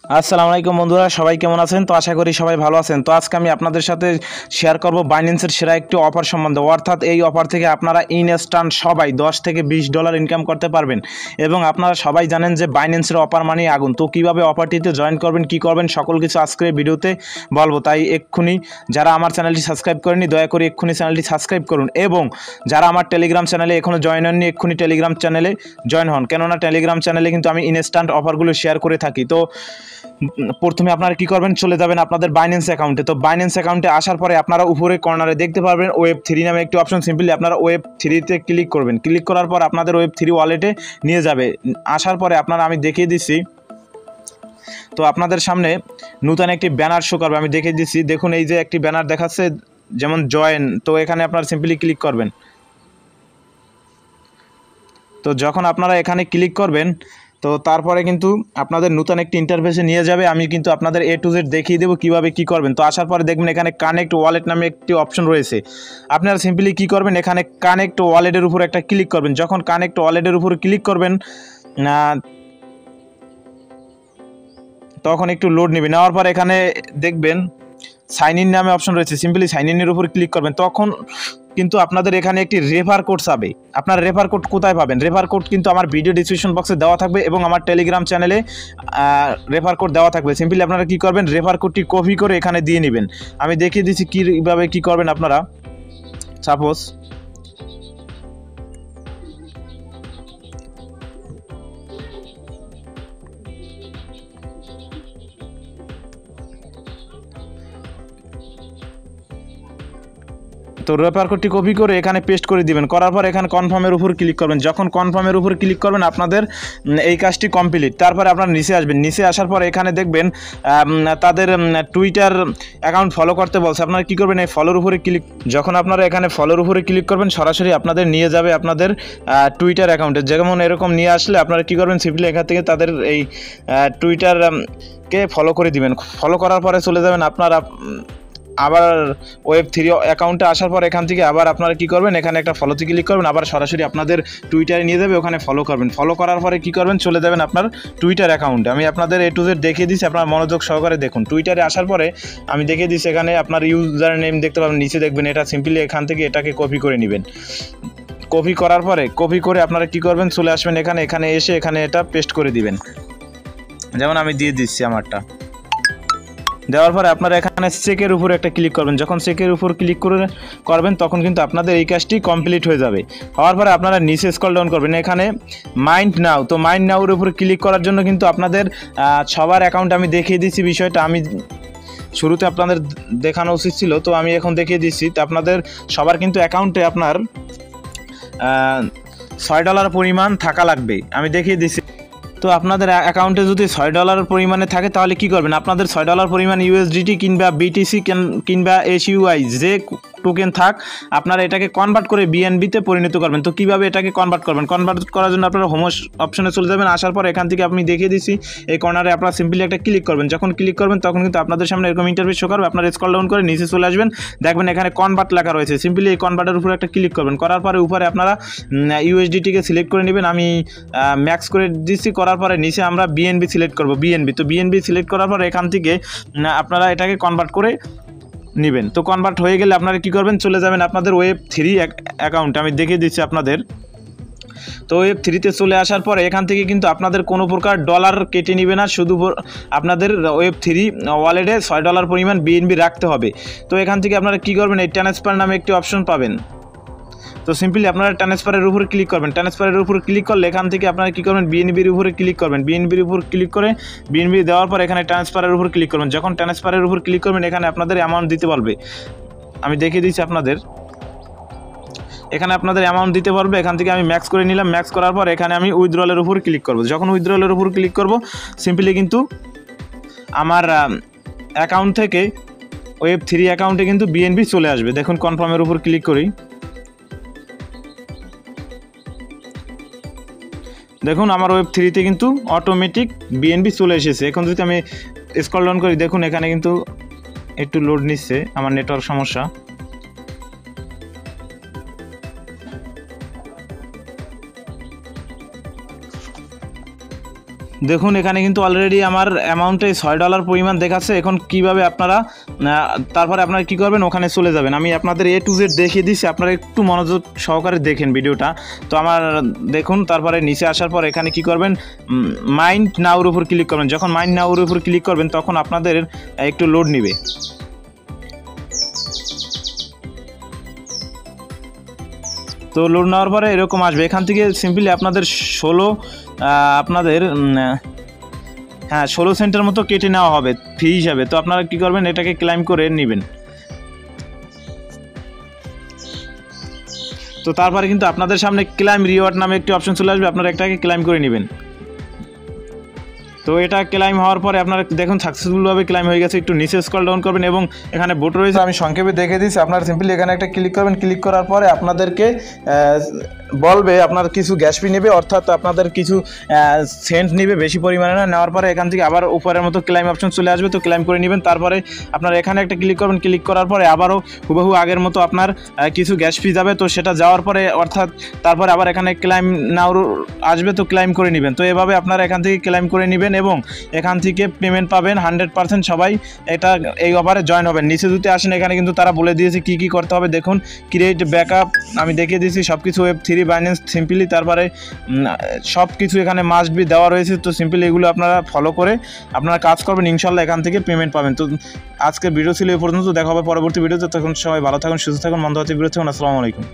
আসসালামু আলাইকুম বন্ধুরা, সবাই কেমন আছেন? তো আশা করি সবাই ভালো আছেন। তো আজকে আমি আপনাদের সাথে শেয়ার করব বাইন্যান্সের সেরা একটি অফার সম্বন্ধে। অর্থাৎ এই অফার থেকে আপনারা ইনস্ট্যান্ট সবাই $10 থেকে $20 ইনকাম করতে পারবেন। এবং আপনারা সবাই জানেন যে বাইন্যান্সের অফার মানেই আগুন। তো কীভাবে অফারটিতে জয়েন করবেন, কী করবেন, সকল কিছু আজকের ভিডিওতে বলবো। তাই এক্ষুনি যারা আমার চ্যানেলটি সাবস্ক্রাইব করেনি দয়া করে এক্ষুনি চ্যানেলটি সাবস্ক্রাইব করুন। এবং যারা আমার টেলিগ্রাম চ্যানেলে এখনও জয়েন হননি এক্ষুনি টেলিগ্রাম চ্যানেলে জয়েন হন, কেননা টেলিগ্রাম চ্যানেলে কিন্তু আমি ইনস্ট্যান্ট অফারগুলো শেয়ার করে থাকি। তো প্রথমে আপনারা কি করবেন, চলে যাবেন আপনাদের বাইন্যান্স অ্যাকাউন্টে। তো বাইন্যান্স অ্যাকাউন্টে আসার পরে আপনারা উপরে কর্নারে দেখতে পারবেন Web3 নামে একটি অপশন। সিম্পলি আপনারা Web3-তে ক্লিক করবেন। ক্লিক করার পর আপনাদের Web3 ওয়ালেটে নিয়ে যাবে। আসার পরে আপনারা, আমি দেখিয়ে দিচ্ছি, তো আপনাদের সামনে নতুন একটি ব্যানার শো করবে। আমি দেখিয়ে দিচ্ছি, দেখুন এই যে একটি ব্যানার দেখাচ্ছে যেমন জয়েন। তো এখানে আপনারা সিম্পলি ক্লিক করবেন। তো যখন আপনারা এখানে ক্লিক করবেন তো তারপরে কিন্তু আপনাদের নতুন একটি ইন্টারফেসে নিয়ে যাবে। আমি কিন্তু আপনাদের A to Z দেখিয়ে দেবো কীভাবে কী করবেন। তো আসার পরে দেখবেন এখানে কানেক্ট ওয়ালেট নামে একটি অপশন রয়েছে। আপনারা সিম্পলি কী করবেন, এখানে কানেক্ট ওয়ালেটের উপর একটা ক্লিক করবেন। যখন কানেক্ট ওয়ালেটের উপর ক্লিক করবেন তখন একটু লোড নেবে। নেওয়ার পর এখানে দেখবেন সাইন ইন নামে অপশন রয়েছে। সিম্পলি সাইন ইনের উপর ক্লিক করবেন। তখন কিন্তু আপনাদের এখানে একটি রেফার কোড চাবে। আপনার রেফার কোড কোথায় পাবেন? রেফার কোড কিন্তু আমার ভিডিও ডিসক্রিপশন বক্সে দেওয়া থাকবে এবং আমার টেলিগ্রাম চ্যানেলে রেফার কোড দেওয়া থাকবে। সিম্পলি আপনারা কী করবেন, রেফার কোডটি কপি করে এখানে দিয়ে নেবেন। আমি দেখিয়ে দিচ্ছি কীভাবে কী করবেন আপনারা। সাপোজ তো রেফার কোডটি কপি করে এখানে পেস্ট করে দিবেন। করার পর এখানে কনফার্মের উপর ক্লিক করবেন। যখন কনফার্মের উপর ক্লিক করবেন আপনাদের এই কাজটি কমপ্লিট। তারপরে আপনারা নিচে আসবেন। নিচে আসার পর এখানে দেখবেন তাদের টুইটার অ্যাকাউন্ট ফলো করতে বলছে। আপনারা কী করবেন, এই ফলোর উপরে ক্লিক, যখন আপনারা এখানে ফলোর উপরে ক্লিক করবেন সরাসরি আপনাদের নিয়ে যাবে আপনাদের টুইটার অ্যাকাউন্টে। যেমন এরকম নিয়ে আসলে আপনারা কী করবেন, সিম্পলি এখান থেকে তাদের এই টুইটারকে ফলো করে দিবেন। ফলো করার পরে চলে যাবেন আপনারা আবার Web3 অ্যাকাউন্টে আসার পর এখান থেকে আবার আপনারা কী করবেন, এখানে একটা ফলোতে ক্লিক করবেন, আবার সরাসরি আপনাদের টুইটারে নিয়ে যাবে, ওখানে ফলো করবেন। ফলো করার পরে কী করবেন, চলে যাবেন আপনার টুইটার অ্যাকাউন্টে। আমি আপনাদের A to Z দেখিয়ে দিচ্ছি, আপনার মনোযোগ সহকারে দেখুন। টুইটারে আসার পরে আমি দেখিয়ে দিচ্ছি, এখানে আপনার ইউজার নেম দেখতে পাবেন, নিচে দেখবেন এটা সিম্পলি এখান থেকে এটাকে কপি করে নেবেন। কপি করার পরে কপি করে আপনারা কী করবেন, চলে আসবেন এখানে এসে এখানে এটা পেস্ট করে দিবেন। যেমন আমি দিয়ে দিচ্ছি আমারটা। দেওয়ার পরে আপনারা এখানে চেকের উপর একটা ক্লিক করবেন। যখন চেকের উপর ক্লিক করবেন তখন কিন্তু আপনাদের এই কাজটি কমপ্লিট হয়ে যাবে। হওয়ার পরে আপনারা নিচে স্ক্রল ডাউন করবেন, এখানে মাইন্ড নাও। তো মাইন্ড নাওর উপর ক্লিক করার জন্য কিন্তু আপনাদের সবার অ্যাকাউন্ট আমি দেখিয়ে দিচ্ছি। বিষয়টা আমি শুরুতে আপনাদের দেখানো উচিত ছিল, তো আমি এখন দেখিয়ে দিচ্ছি। তো আপনাদের সবার কিন্তু অ্যাকাউন্টে আপনার $6 পরিমাণ থাকা লাগবে। আমি দেখিয়ে দিচ্ছি। তো আপনাদের অ্যাকাউন্টে যদি $6 পরিমাণে থাকে তাহলে কি করবেন, আপনাদের $6 পরিমাণ USDT কিংবা BTC কিংবা SUI যে টোকেন থাক আপনারা এটাকে কনভার্ট করে BNB-তে পরিণত করবেন। তো কীভাবে এটাকে কনভার্ট করবেন, কনভার্ট করার জন্য আপনারা হোম অপশনে চলে যাবেন। আসার পর এখান থেকে আমি দেখিয়ে দিচ্ছি, এই কর্নারে আপনারা সিম্পলি একটা ক্লিক করবেন। যখন ক্লিক করবেন তখন কিন্তু আপনাদের সামনে এরকম ইন্টারফেস শো করবে। আপনারা স্ক্রল ডাউন করে নিচে চলে আসবেন, দেখবেন এখানে কনভার্ট লেখা রয়েছে। সিম্পলি এই কনভার্টের উপরে একটা ক্লিক করবেন। করার পরে উপরে আপনারা USDT-কে সিলেক্ট করে নেবেন। আমি ম্যাক্স করে দিচ্ছি। করার পরে নিচে আমরা BNB সিলেক্ট করব, BNB। তো BNB সিলেক্ট করার পর এখান থেকে আপনারা এটাকে কনভার্ট করে নেবেন। তো কনভার্ট হয়ে গেলে আপনারা কী করবেন, চলে যাবেন আপনাদের Web3 অ্যাকাউন্টে। আমি দেখিয়ে দিচ্ছি আপনাদের। তো Web3-তে চলে আসার পরে এখান থেকে কিন্তু আপনাদের কোনো প্রকার ডলার কেটে নেবে না, শুধু আপনাদের Web3 ওয়ালেটে $6 পরিমাণ BNB রাখতে হবে। তো এখান থেকে আপনারা কী করবেন, এই ট্রান্সফার নামে একটি অপশন পাবেন। তো সিম্পলি আপনারা ট্রান্সফারের উপর ক্লিক করবেন। ট্রান্সফারের উপর ক্লিক করলে এখান থেকে আপনারা কী করবেন, BNB-র উপরে ক্লিক করবেন। BNB-র উপর ক্লিক করে BNB দেওয়ার পর এখানে ট্রান্সফারের উপর ক্লিক করবেন। যখন ট্রান্সফারের উপর ক্লিক করবেন এখানে আপনাদের অ্যামাউন্ট দিতে বলবে। আমি দেখিয়ে দিচ্ছি আপনাদের, এখানে আপনাদের অ্যামাউন্ট দিতে পারবে। এখান থেকে আমি ম্যাক্স করে নিলাম। ম্যাক্স করার পর এখানে আমি উইথড্রলের উপর ক্লিক করব। যখন উইথড্রলের উপর ক্লিক করব সিম্পলি কিন্তু আমার অ্যাকাউন্ট থেকে Web3 অ্যাকাউন্টে কিন্তু BNB চলে আসবে। দেখুন কনফার্মের উপর ক্লিক করি, দেখুন আমার Web3-তে কিন্তু অটোমেটিক BNB চলে এসেছে। এখন যদি আমি স্ক্রল ডাউন করি দেখুন এখানে কিন্তু একটু লোড নিচ্ছে, আমার নেটওয়ার্ক সমস্যা। দেখুন এখানে কিন্তু অলরেডি আমার অ্যামাউন্টে $6 পরিমাণ দেখাচ্ছে। এখন কিভাবে আপনারা তারপরে আপনারা কী করবেন, ওখানে চলে যাবেন। আমি আপনাদের A to Z দেখিয়ে দিচ্ছি, আপনারা একটু মনোযোগ সহকারে দেখেন ভিডিওটা। তো আমার দেখুন, তারপরে নিচে আসার পর এখানে কি করবেন, মাইন্ড নাওর উপর ক্লিক করবেন। যখন মাইন্ড নাওর উপর ক্লিক করবেন তখন আপনাদের একটু লোড নেবে। তো লোড নেওয়ার পরে এরকম আসবে। এখান থেকে সিম্পলি আপনাদের 16 সেন্টের মতো কেটে নেওয়া হবে ফি হিসাবে। তো আপনারা কি করবেন, এটাকে ক্লাইম করে নেবেন। তো তারপরে কিন্তু আপনাদের সামনে ক্লাইম রিওয়ার্ড নামে একটি অপশন চলে আসবে, আপনারা এটাকে ক্লাইম করে নেবেন। তো এটা ক্লাইম হওয়ার পরে আপনারা দেখুন সাকসেসফুলভাবে ক্লাইম হয়ে গেছে। একটু নিচে স্ক্রল ডাউন করবেন এবং এখানে বোট রয়েছে, আমি সংক্ষেপে দেখে দিচ্ছি। আপনারা সিম্পলি এখানে একটা ক্লিক করবেন। ক্লিক করার পরে আপনাদেরকে বলবে আপনার কিছু গ্যাস ফি নেবে, অর্থাৎ আপনাদের কিছু সেন্ট নেবে, বেশি পরিমাণে না। নেওয়ার পরে এখান থেকে আবার উপরের মতো ক্লাইম অপশন চলে আসবে, তো ক্লাইম করে নেবেন। তারপরে আপনারা এখানে একটা ক্লিক করবেন। ক্লিক করার পরে আবারও হুবহু আগের মতো আপনার কিছু গ্যাস ফি যাবে। তো সেটা যাওয়ার পরে অর্থাৎ তারপরে আবার এখানে ক্লাইম নাও আসবে, তো ক্লাইম করে নেবেন। তো এভাবে আপনারা এখান থেকে ক্লাইম করে নেবেন এবং এখান থেকে পেমেন্ট পাবেন 100%। সবাই এই অফারে জয়েন হবেন। নিচে যদি আসেন এখানে কিন্তু তারা বলে দিয়েছে কি কি করতে হবে। দেখুন ক্রিয়েট ব্যাকআপ আমি দেখিয়ে দিয়েছি সব কিছু, Web3 বাইন্যান্স সিম্পলি, তারপরে সব কিছু এখানে মাস্ট বি দেওয়া রয়েছে। তো সিম্পলি এগুলো আপনারা ফলো করে আপনারা কাজ করবেন, ইনশাল্লাহ এখান থেকে পেমেন্ট পাবেন। তো আজকের ভিডিও ছিল এই পর্যন্ত, দেখা হবে পরবর্তী ভিডিওতে। তখন সবাই ভালো থাকুন, সুস্থ থাকুন, মন্দ হচ্ছে বিরত থাকুন। আসসালামু আলাইকুম।